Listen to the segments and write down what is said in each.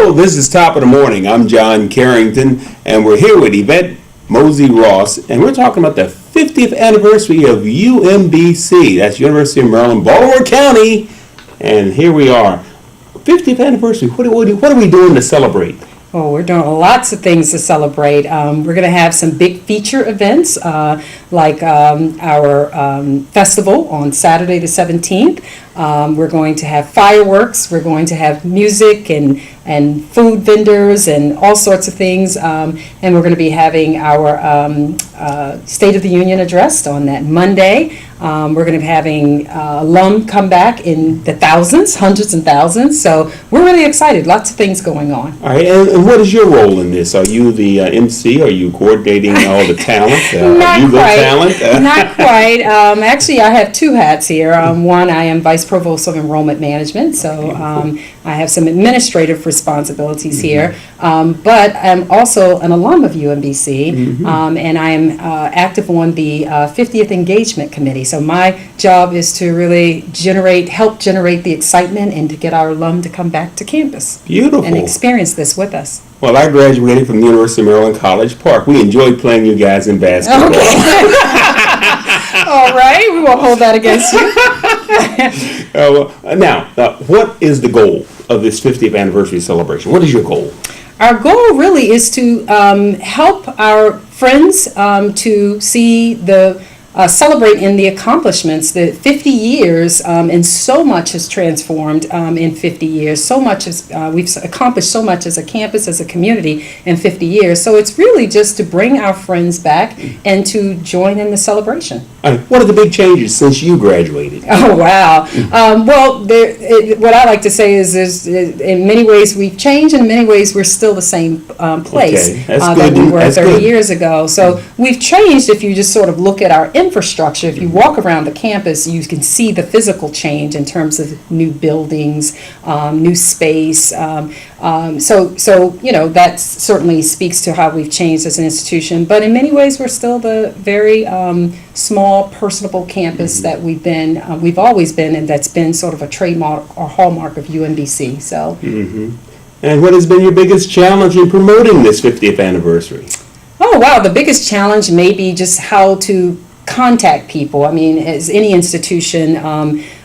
Hello, this is Top of the Morning. I'm John Carrington, and we're here with Evette, Mosey, Ross, and we're talking about the 50th anniversary of UMBC. That's University of Maryland, Baltimore County, and here we are. 50th anniversary. What are we doing to celebrate? Oh, we're doing lots of things to celebrate. We're going to have some big feature events like our festival on Saturday the 17th. We're going to have fireworks. We're going to have music and food vendors and all sorts of things. And we're going to be having our State of the Union address on that Monday. We're going to be having alum come back in the thousands, hundreds and thousands. So we're really excited. Lots of things going on. All right, and what is your role in this? Are you the MC? Are you coordinating all the talent? Not are you quite. The talent? Not quite. Actually, I have two hats here. One, I am Vice Provost of Enrollment Management, so I have some administrative responsibilities here. But I'm also an alum of UMBC, and I am active on the 50th Engagement Committee. So my job is to really help generate the excitement and to get our alum to come back to campus. Beautiful. And experience this with us. Well, I graduated from the University of Maryland College Park. We enjoyed playing you guys in basketball. Okay. All right, we won't hold that against you. Now, what is the goal of this 50th anniversary celebration? What is your goal? Our goal really is to help our friends to see celebrate in the accomplishments that 50 years and so much has transformed in 50 years. So much we've accomplished so much as a campus, as a community in 50 years. So it's really just to bring our friends back and to join in the celebration. What are the big changes since you graduated? Oh, wow. What I like to say is in many ways we've changed, and in many ways we're still the same place that we were 30 years ago. So we've changed if you just sort of look at our infrastructure. If you walk around the campus, you can see the physical change in terms of new buildings, new space. So that certainly speaks to how we've changed as an institution. But in many ways, we're still the very small, personable campus that we've always been, and that's been sort of a trademark or hallmark of UMBC. So. And what has been your biggest challenge in promoting this 50th anniversary? Oh, wow. The biggest challenge may be just how to contact people. I mean, as any institution,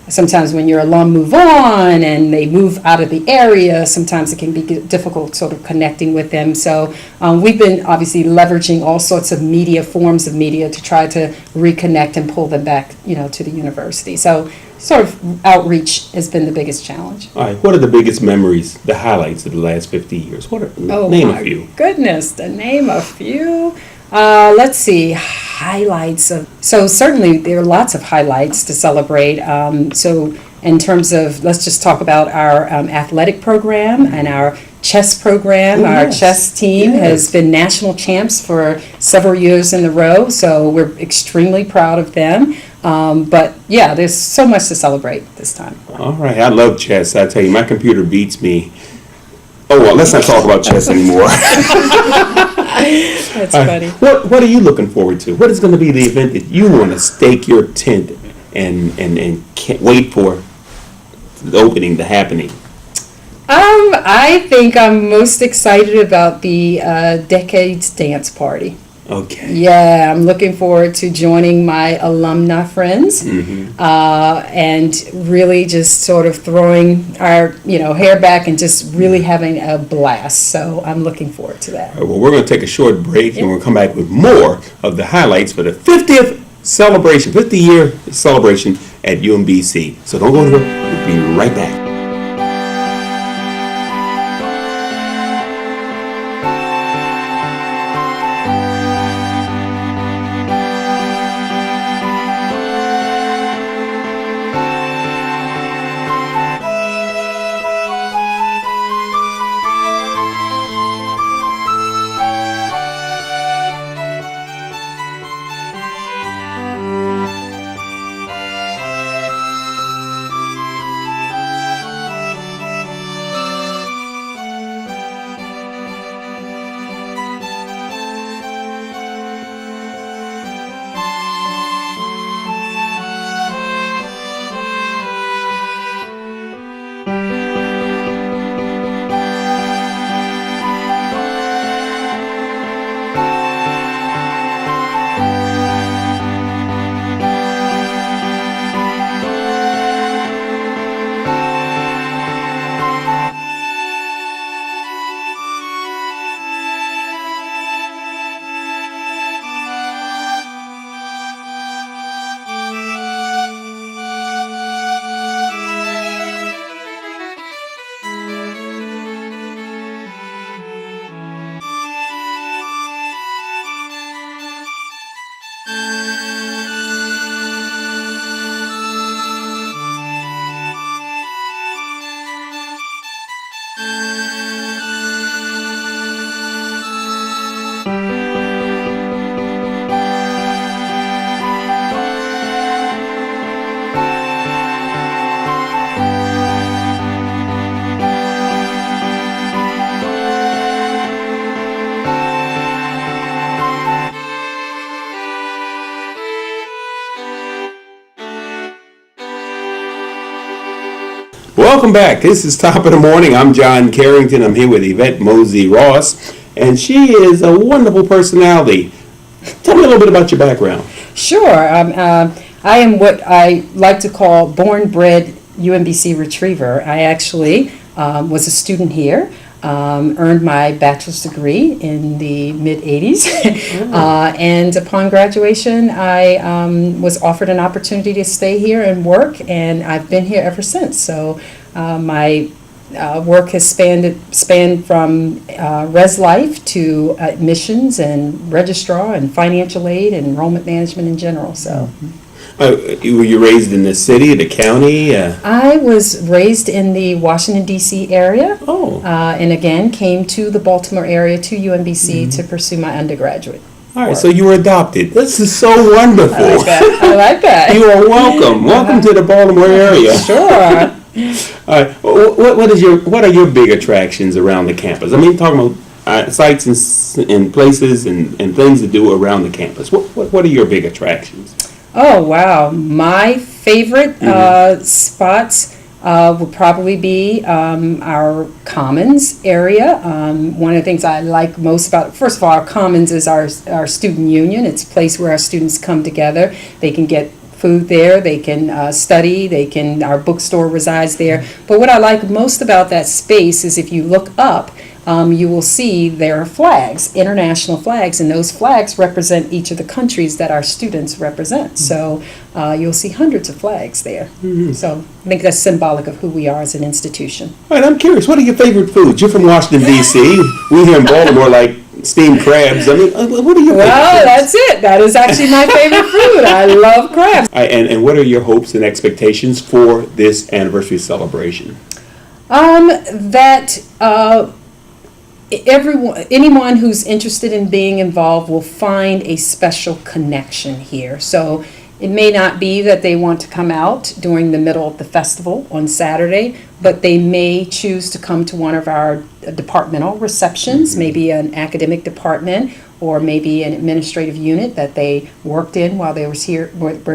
sometimes when your alum move on and they move out of the area, sometimes it can be difficult sort of connecting with them. So we've been obviously leveraging all sorts of forms of media to try to reconnect and pull them back, to the university. So sort of outreach has been the biggest challenge. All right. What are the biggest memories, the highlights of the last 50 years? Name a few. Goodness, to name a few. Let's see, highlights so certainly there are lots of highlights to celebrate. So in terms of, let's just talk about our athletic program and our chess program. Our chess team has been national champs for several years in a row, so we're extremely proud of them. But yeah, there's so much to celebrate this time. All right, I love chess. I tell you, my computer beats me. Oh, well, let's not talk about chess anymore. That's funny. What are you looking forward to? What is going to be the event that you want to stake your tent and can't wait for the opening, the happening? I think I'm most excited about the Decades Dance Party. Okay. Yeah, I'm looking forward to joining my alumni friends and really just sort of throwing our hair back and just really having a blast. So I'm looking forward to that. All right, well, we're going to take a short break and we'll come back with more of the highlights for the 50th celebration, 50-year celebration at UMBC. So don't go anywhere. We'll be right back. Welcome back. This is Top of the Morning. I'm John Carrington. I'm here with Evette Mosey Ross, and she is a wonderful personality. Tell me a little bit about your background. Sure. I am what I like to call born-bred UMBC retriever. I actually was a student here. Earned my bachelor's degree in the mid-'80s, and upon graduation I was offered an opportunity to stay here and work, and I've been here ever since. So my work has spanned from res life to admissions and registrar and financial aid and enrollment management in general. So. Were you raised in the city, the county? I was raised in the Washington, D.C. area. Oh. And again, came to the Baltimore area, to UMBC, to pursue my undergraduate. All right, so you were adopted. This is so wonderful. I like that. You are welcome. Welcome to the Baltimore area. Sure. All right. What are your big attractions around the campus? I mean, talking about sites and places and things to do around the campus. What are your big attractions? Oh, wow. My favorite spots would probably be our Commons area. One of the things I like most about, first of all, our Commons is our student union. It's a place where our students come together. They can get food there, they can study, our bookstore resides there. But what I like most about that space is if you look up, you will see there are flags, international flags, and those flags represent each of the countries that our students represent. So you'll see hundreds of flags there. So I think that's symbolic of who we are as an institution. All right, I'm curious, what are your favorite foods? You're from Washington, D.C. We here in Baltimore like steamed crabs. I mean, what are your favorite foods? That's it. That is actually my favorite food. I love crabs. And what are your hopes and expectations for this anniversary celebration? Anyone who's interested in being involved will find a special connection here. So it may not be that they want to come out during the middle of the festival on Saturday, but they may choose to come to one of our departmental receptions, maybe an academic department or maybe an administrative unit that they worked in while they were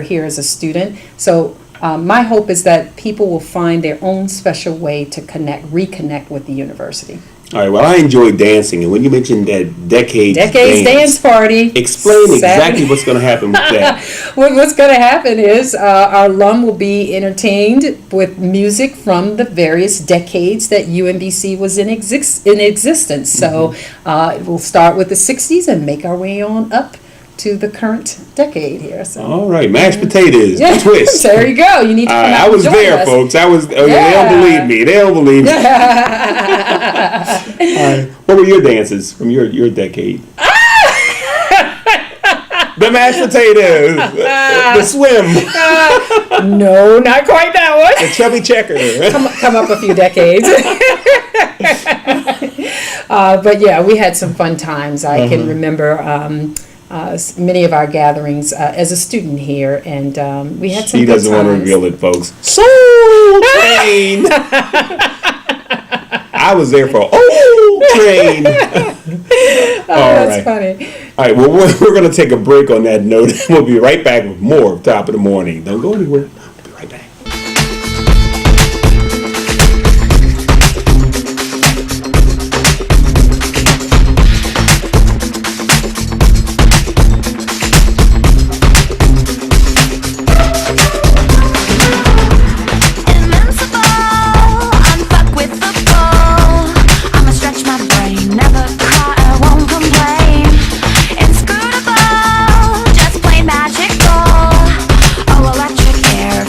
here as a student. So my hope is that people will find their own special way to reconnect with the university. All right, well, I enjoy dancing, and when you mentioned that Decades dance party, explain exactly what's going to happen with that. What's going to happen is our alum will be entertained with music from the various decades that UMBC was in existence. So we'll start with the 60s and make our way on up to the current decade here. So. All right, mashed potatoes, twist. There you go. You need to come out I was and join there, us. folks. They don't believe me. They don't believe me. What were your dances from your decade? The mashed potatoes, the swim. No, not quite that one. The chubby checker. Come up a few decades. But yeah, we had some fun times. I can remember many of our gatherings as a student here, and we had some. She good doesn't times. want to reveal it, folks. Soul Train. I was there for Old Train. That's funny. All right, well, we're going to take a break on that note. We'll be right back with more of Top of the Morning. Don't go anywhere. We'll be right back. Inscrutable, just plain magical. Oh, electric air.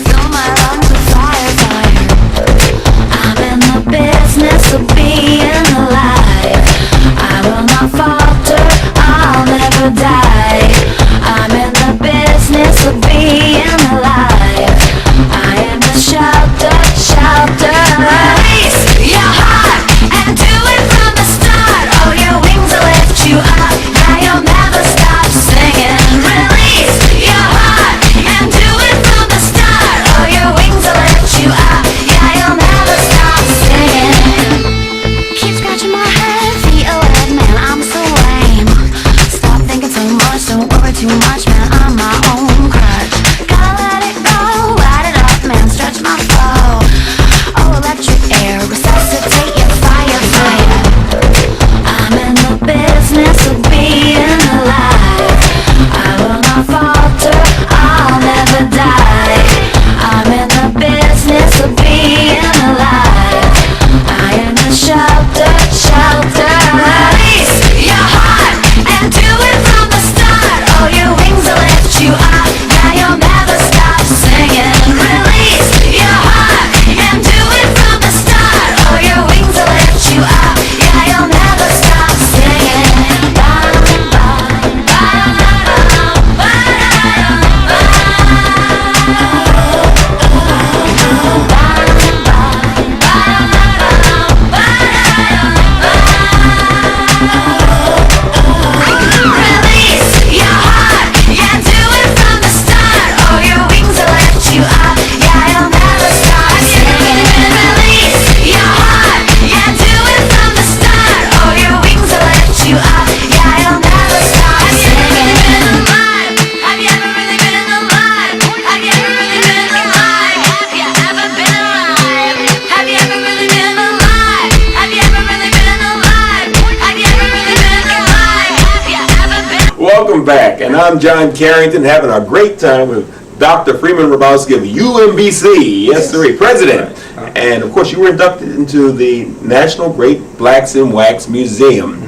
welcome back. And I'm John Carrington, having a great time with Dr. Freeman Rabowski of UMBC, yes, sir, president. Right. And of course, you were inducted into the National Great Blacks in Wax Museum.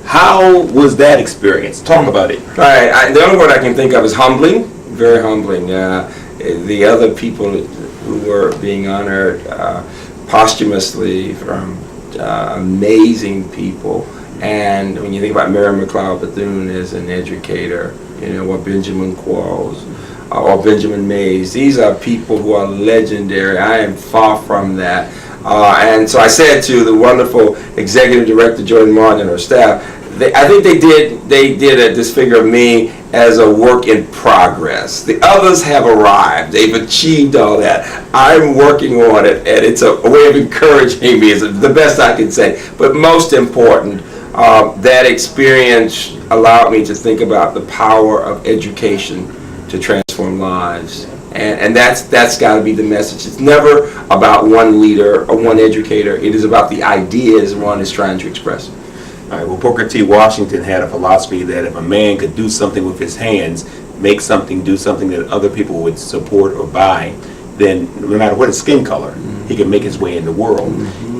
How was that experience? Talk about it. Right. The only word I can think of is humbling. Very humbling. The other people who were being honored posthumously from amazing people. And when you think about Mary McLeod Bethune as an educator, or Benjamin Qualls, or Benjamin Mays, these are people who are legendary. I am far from that. And so I said to the wonderful executive director, Jordan Martin, and her staff, I think they did a disfigure of me as a work in progress. The others have arrived. They've achieved all that. I'm working on it, and it's a way of encouraging me, is the best I can say. But most important, that experience allowed me to think about the power of education to transform lives. And that's got to be the message. It's never about one leader or one educator. It is about the ideas one is trying to express. All right, well, Booker T. Washington had a philosophy that if a man could do something with his hands, do something that other people would support or buy, then no matter what his skin color, he could make his way in the world.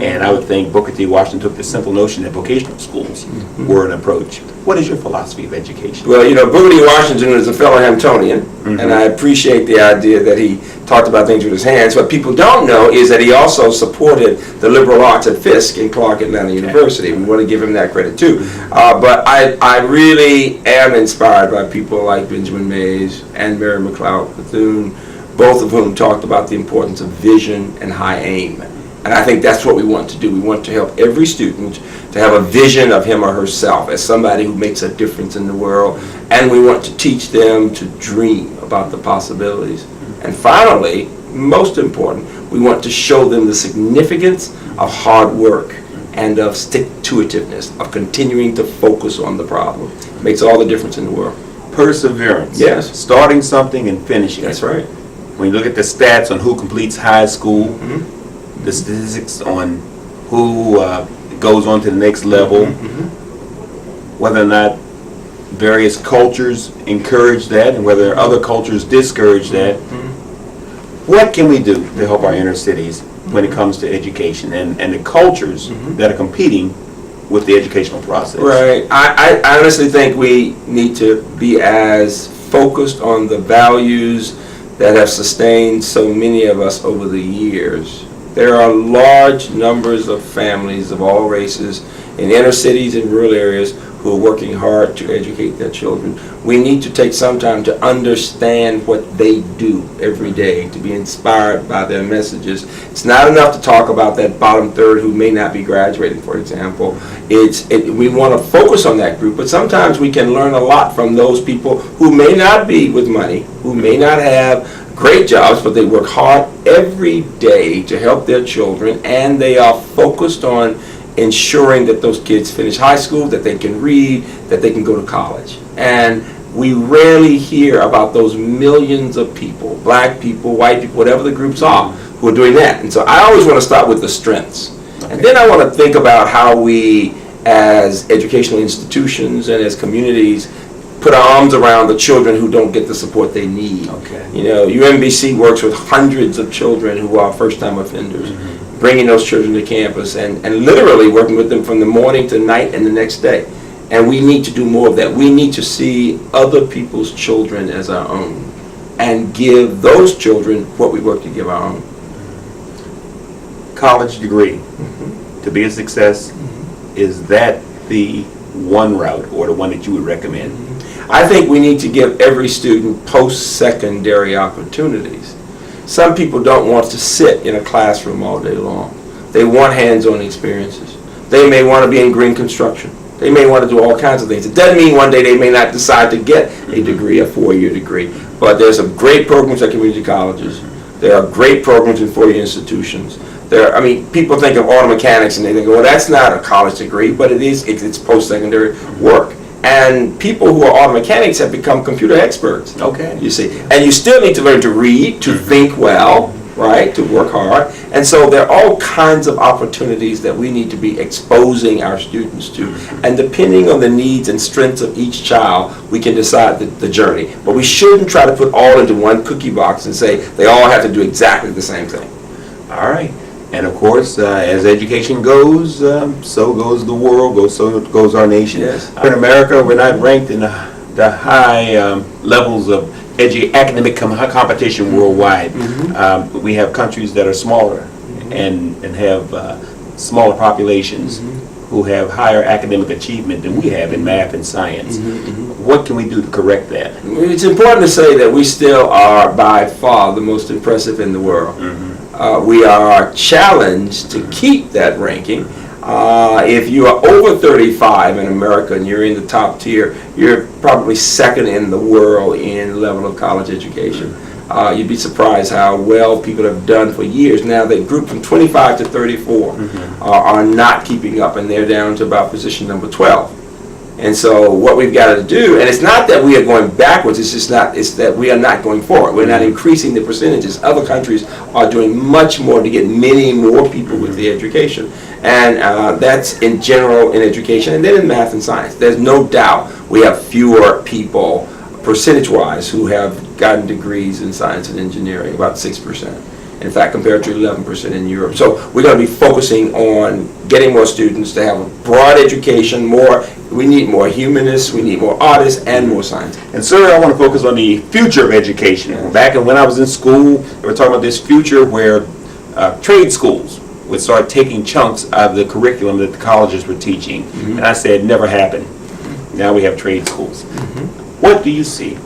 And I would think Booker T. Washington took the simple notion that vocational schools were an approach. What is your philosophy of education? Well, Booker T. Washington is a fellow Hamptonian, and I appreciate the idea that he talked about things with his hands. What people don't know is that he also supported the liberal arts at Fisk and Clark Atlanta University. We want to give him that credit too. But I really am inspired by people like Benjamin Mays and Mary McLeod Bethune, both of whom talked about the importance of vision and high aim. And I think that's what we want to do. We want to help every student to have a vision of him or herself as somebody who makes a difference in the world. And we want to teach them to dream about the possibilities. And finally, most important, we want to show them the significance of hard work and of stick-to-itiveness, of continuing to focus on the problem. It makes all the difference in the world. Perseverance. Yes. Starting something and finishing That's it. right. When you look at the stats on who completes high school, the statistics on who goes on to the next level, whether or not various cultures encourage that and whether other cultures discourage that, what can we do to help our inner cities when it comes to education and the cultures that are competing with the educational process? Right. I honestly think we need to be as focused on the values that have sustained so many of us over the years. There are large numbers of families of all races in inner cities and rural areas who are working hard to educate their children. We need to take some time to understand what they do every day, to be inspired by their messages. It's not enough to talk about that bottom third who may not be graduating, for example. We want to focus on that group, but sometimes we can learn a lot from those people who may not be with money, who may not have great jobs, but they work hard every day to help their children, and they are focused on ensuring that those kids finish high school, that they can read, that they can go to college. And we rarely hear about those millions of people, black people, white people, whatever the groups are, who are doing that. And so I always want to start with the strengths. And then I want to think about how we, as educational institutions and as communities, put our arms around the children who don't get the support they need. Okay. UMBC works with hundreds of children who are first-time offenders, bringing those children to campus and literally working with them from the morning to night and the next day. And we need to do more of that. We need to see other people's children as our own and give those children what we work to give our own. College degree, to be a success, is that the one route or the one that you would recommend? I think we need to give every student post-secondary opportunities. Some people don't want to sit in a classroom all day long. They want hands-on experiences. They may want to be in green construction. They may want to do all kinds of things. It doesn't mean one day they may not decide to get a degree, a four-year degree. But there's some great programs at community colleges. There are great programs in four-year institutions. People think of auto mechanics and they think, well, that's not a college degree, but it's post-secondary work. And people who are auto mechanics have become computer experts. Okay. You see, and you still need to learn to read, to think well, right, to work hard. And so there are all kinds of opportunities that we need to be exposing our students to. And depending on the needs and strengths of each child, we can decide the journey. But we shouldn't try to put all into one cookie box and say they all have to do exactly the same thing. All right. And of course, as education goes, so goes the world, so goes our nation. Yes. In America, we're not ranked in the high levels of academic competition worldwide. Mm-hmm. We have countries that are smaller and have smaller populations who have higher academic achievement than we have in math and science. What can we do to correct that? It's important to say that we still are by far the most impressive in the world. We are challenged to keep that ranking. If you are over 35 in America and you're in the top tier, you're probably second in the world in level of college education. You'd be surprised how well people have done for years. Now, the group from 25 to 34 are not keeping up, and they're down to about position number 12. And so what we've got to do, and it's not that we are going backwards, it's that we are not going forward. We're not increasing the percentages. Other countries are doing much more to get many more people with the education. And that's in general in education, and then in math and science. There's no doubt we have fewer people, percentage-wise, who have gotten degrees in science and engineering, about 6%. In fact, compared to 11% in Europe. So we're going to be focusing on getting more students to have a broad education, we need more humanists, we need more artists, and more scientists. And sir, I want to focus on the future of education. Back when I was in school, we were talking about this future where trade schools would start taking chunks out of the curriculum that the colleges were teaching. And I said, never happened. Now we have trade schools. What do you see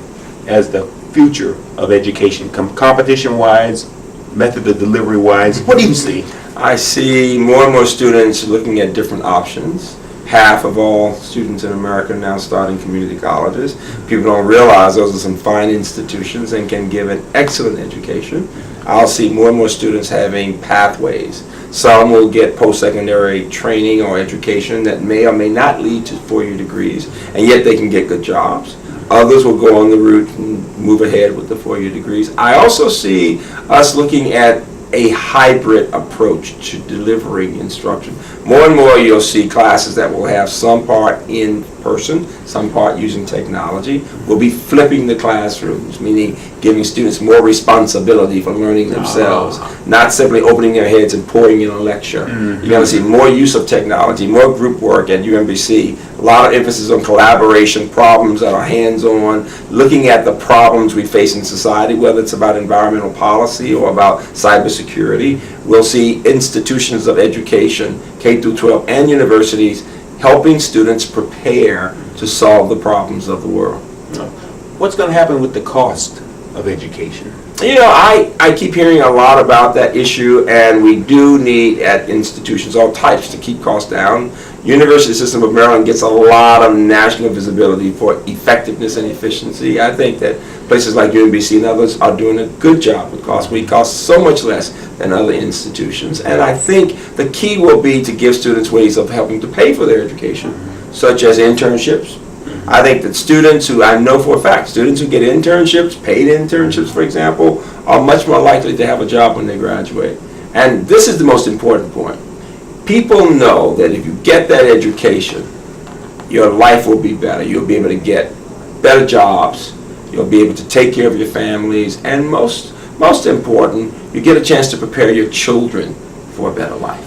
as the future of education, competition-wise, method of delivery-wise? What do you see? I see more and more students looking at different options. Half of all students in America now starting community colleges. People don't realize those are some fine institutions and can give an excellent education. I'll see more and more students having pathways. Some will get post-secondary training or education that may or may not lead to four-year degrees, and yet they can get good jobs. Others will go on the route and move ahead with the four-year degrees. I also see us looking at a hybrid approach to delivering instruction. More and more you'll see classes that will have some part in person, some part using technology. We'll be flipping the classrooms, meaning giving students more responsibility for learning themselves, not simply opening their heads and pouring in a lecture. You're going to see more use of technology, more group work at UMBC, a lot of emphasis on collaboration, problems that are hands-on, looking at the problems we face in society, whether it's about environmental policy or about cybersecurity. We'll see institutions of education, K through 12, and universities helping students prepare to solve the problems of the world. What's going to happen with the cost of education? You know, I keep hearing a lot about that issue, and we do need at institutions all types to keep costs down. University System of Maryland gets a lot of national visibility for effectiveness and efficiency. I think that places like UMBC and others are doing a good job with costs. We cost so much less than other institutions, and I think the key will be to give students ways of helping to pay for their education, such as internships. I think that students who, I know for a fact, students who get internships, paid internships, for example, are much more likely to have a job when they graduate. And this is the most important point. People know that if you get that education, your life will be better. You'll be able to get better jobs. You'll be able to take care of your families. And most important, you get a chance to prepare your children for a better life.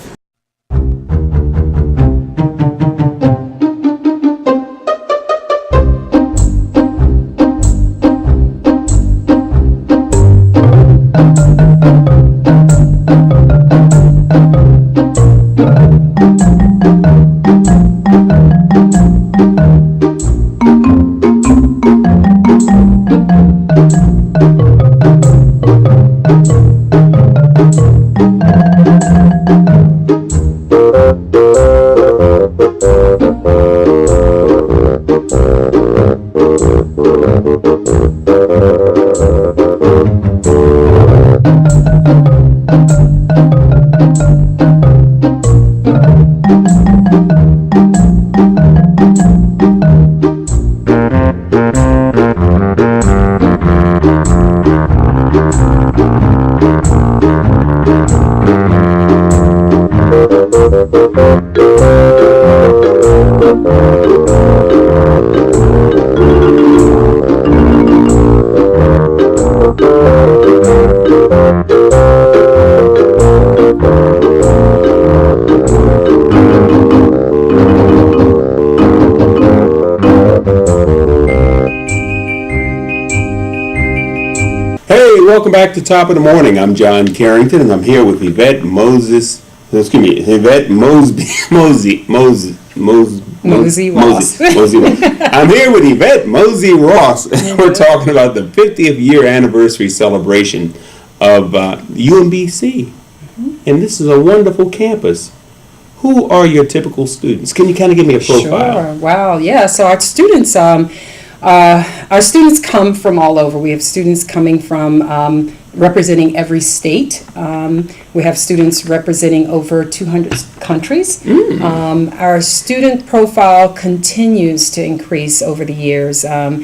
Welcome back to Top of the Morning. I'm John Carrington, and I'm here with Evette Moses. Excuse me, Evette Mosey Ross. I'm here with Evette Mosey Ross, and we're talking about the 50th year anniversary celebration of UMBC. And this is a wonderful campus. Who are your typical students? Can you kind of give me a profile? Sure. Wow. Yeah. So our students come from all over. We have students coming from representing every state. We have students representing over 200 countries. Our student profile continues to increase over the years. A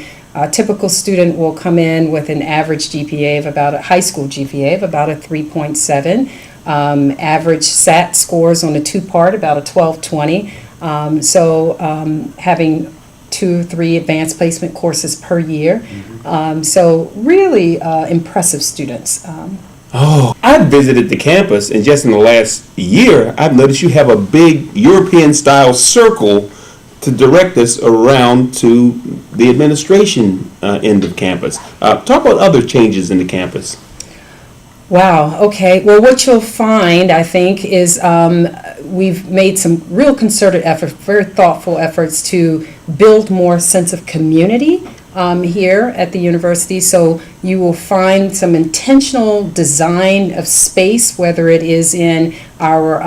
typical student will come in with an average GPA of about a high school GPA of about a 3.7. Average SAT scores on a two-part about a 1220. Having 2 or 3 advanced placement courses per year. So really impressive students. I've visited the campus, and just in the last year, I've noticed you have a big European-style circle to direct us around to the administration end of campus. Talk about other changes in the campus. Wow, okay. Well, what you'll find, I think, is we've made some real concerted efforts, very thoughtful efforts to build more sense of community here at the university. So you will find some intentional design of space, whether it is in our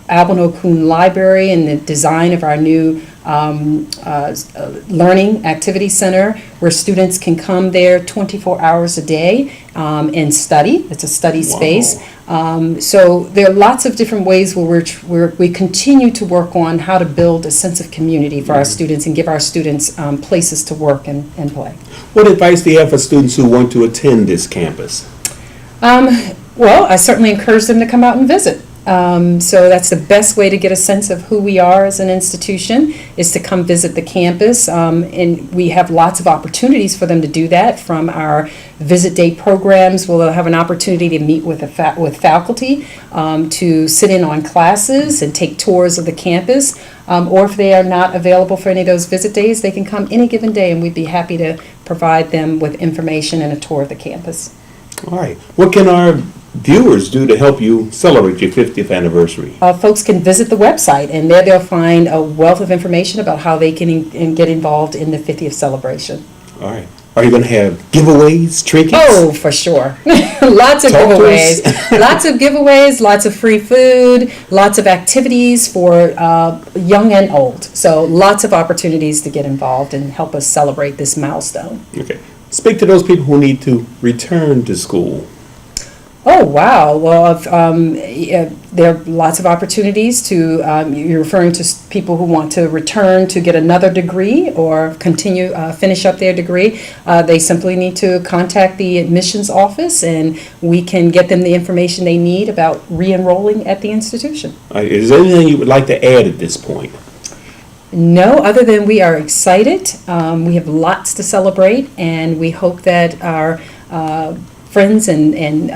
Albano Kuhn Library and the design of our new learning activity center, where students can come there 24 hours a day and study. It's a study space. So there are lots of different ways where we continue to work on how to build a sense of community for our students and give our students places to work and play. What advice do you have for students who want to attend this campus? Well, I certainly encourage them to come out and visit. So that's the best way to get a sense of who we are as an institution, is to come visit the campus. And we have lots of opportunities for them to do that, from our visit day programs. We'll have an opportunity to meet with faculty, to sit in on classes and take tours of the campus. Or if they are not available for any of those visit days, they can come any given day, and we'd be happy to provide them with information and a tour of the campus. All right. What can our viewers do to help you celebrate your 50th anniversary? Folks can visit the website, and there they'll find a wealth of information about how they can get involved in the 50th celebration. All right. Are you going to have giveaways, trinkets? Oh, for sure. Lots of giveaways. Lots of giveaways, lots of free food, lots of activities for young and old. So lots of opportunities to get involved and help us celebrate this milestone. Okay. Speak to those people who need to return to school. Oh, wow. Well, there are lots of opportunities to, you're referring to people who want to return to get another degree or finish up their degree. They simply need to contact the admissions office, and we can get them the information they need about re-enrolling at the institution. Is there anything you would like to add at this point? No, other than we are excited. We have lots to celebrate, and we hope that our friends and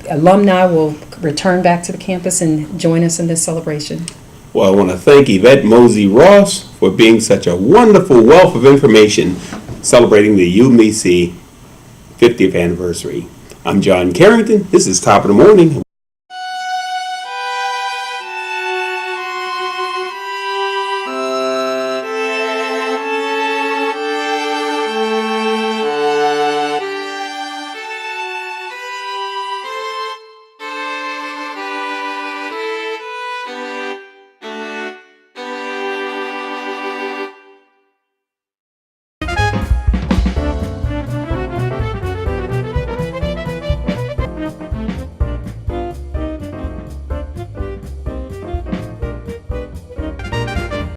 alumni will return back to the campus and join us in this celebration. Well, I want to thank Evette Mosey Ross for being such a wonderful wealth of information celebrating the UMBC 50th anniversary. I'm John Carrington. This is Top of the Morning.